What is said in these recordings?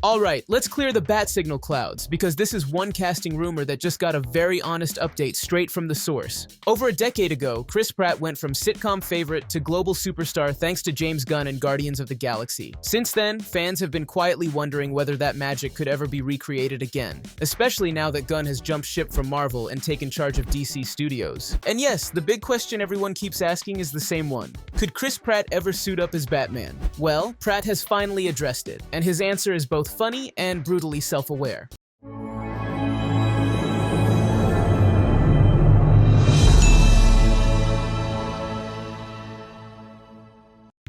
Alright, let's clear the bat signal clouds, because this is one casting rumor that just got a very honest update straight from the source. Over a decade ago, Chris Pratt went from sitcom favorite to global superstar thanks to James Gunn and Guardians of the Galaxy. Since then, fans have been quietly wondering whether that magic could ever be recreated again, especially now that Gunn has jumped ship from Marvel and taken charge of DC Studios. And yes, the big question everyone keeps asking is the same one. Could Chris Pratt ever suit up as Batman? Well, Pratt has finally addressed it, and his answer is both funny and brutally self-aware.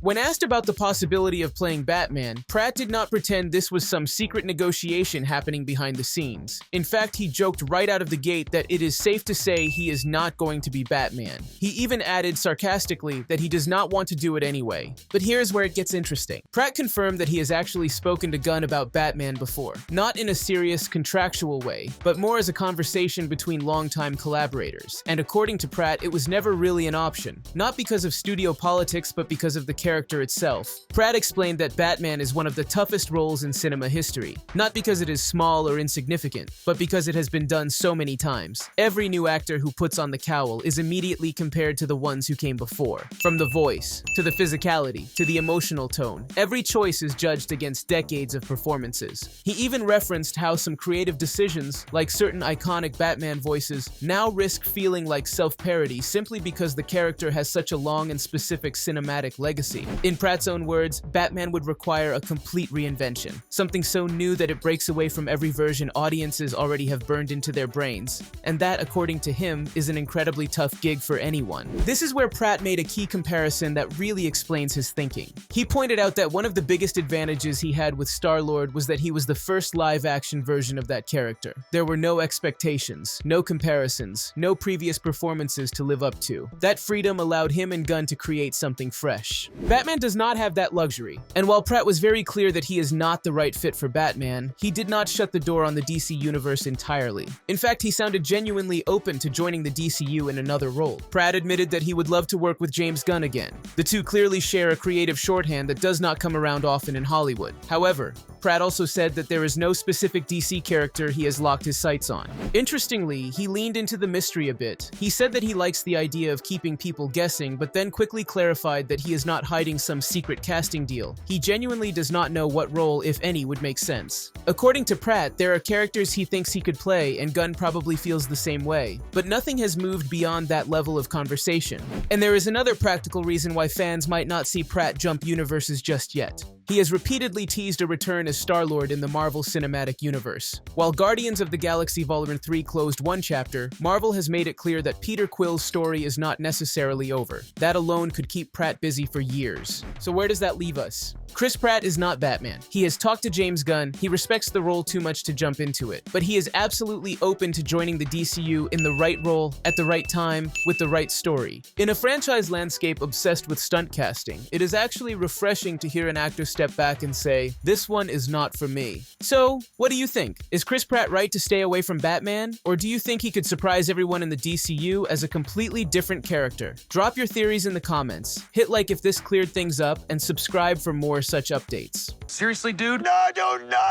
When asked about the possibility of playing Batman, Pratt did not pretend this was some secret negotiation happening behind the scenes. In fact, he joked right out of the gate that it is safe to say he is not going to be Batman. He even added sarcastically that he does not want to do it anyway. But here's where it gets interesting. Pratt confirmed that he has actually spoken to Gunn about Batman before, not in a serious contractual way, but more as a conversation between longtime collaborators. And according to Pratt, it was never really an option, not because of studio politics, but because of the character itself. Pratt explained that Batman is one of the toughest roles in cinema history, not because it is small or insignificant, but because it has been done so many times. Every new actor who puts on the cowl is immediately compared to the ones who came before. From the voice, to the physicality, to the emotional tone, every choice is judged against decades of performances. He even referenced how some creative decisions, like certain iconic Batman voices, now risk feeling like self-parody simply because the character has such a long and specific cinematic legacy. In Pratt's own words, Batman would require a complete reinvention, something so new that it breaks away from every version audiences already have burned into their brains. And that, according to him, is an incredibly tough gig for anyone. This is where Pratt made a key comparison that really explains his thinking. He pointed out that one of the biggest advantages he had with Star-Lord was that he was the first live-action version of that character. There were no expectations, no comparisons, no previous performances to live up to. That freedom allowed him and Gunn to create something fresh. Batman does not have that luxury, and while Pratt was very clear that he is not the right fit for Batman, he did not shut the door on the DC universe entirely. In fact, he sounded genuinely open to joining the DCU in another role. Pratt admitted that he would love to work with James Gunn again. The two clearly share a creative shorthand that does not come around often in Hollywood. However, Pratt also said that there is no specific DC character he has locked his sights on. Interestingly, he leaned into the mystery a bit. He said that he likes the idea of keeping people guessing, but then quickly clarified that he is not hiding some secret casting deal. He genuinely does not know what role, if any, would make sense. According to Pratt, there are characters he thinks he could play, and Gunn probably feels the same way. But nothing has moved beyond that level of conversation. And there is another practical reason why fans might not see Pratt jump universes just yet. He has repeatedly teased a return as Star-Lord in the Marvel Cinematic Universe. While Guardians of the Galaxy Vol. 3 closed one chapter, Marvel has made it clear that Peter Quill's story is not necessarily over. That alone could keep Pratt busy for years. So where does that leave us? Chris Pratt is not Batman. He has talked to James Gunn, he respects the role too much to jump into it, but he is absolutely open to joining the DCU in the right role, at the right time, with the right story. In a franchise landscape obsessed with stunt casting, it is actually refreshing to hear an actor step back and say, "This one is not for me." So, what do you think? Is Chris Pratt right to stay away from Batman? Or do you think he could surprise everyone in the DCU as a completely different character? Drop your theories in the comments. Hit like if this cleared things up, and subscribe for more such updates. Seriously, dude? No, I don't know!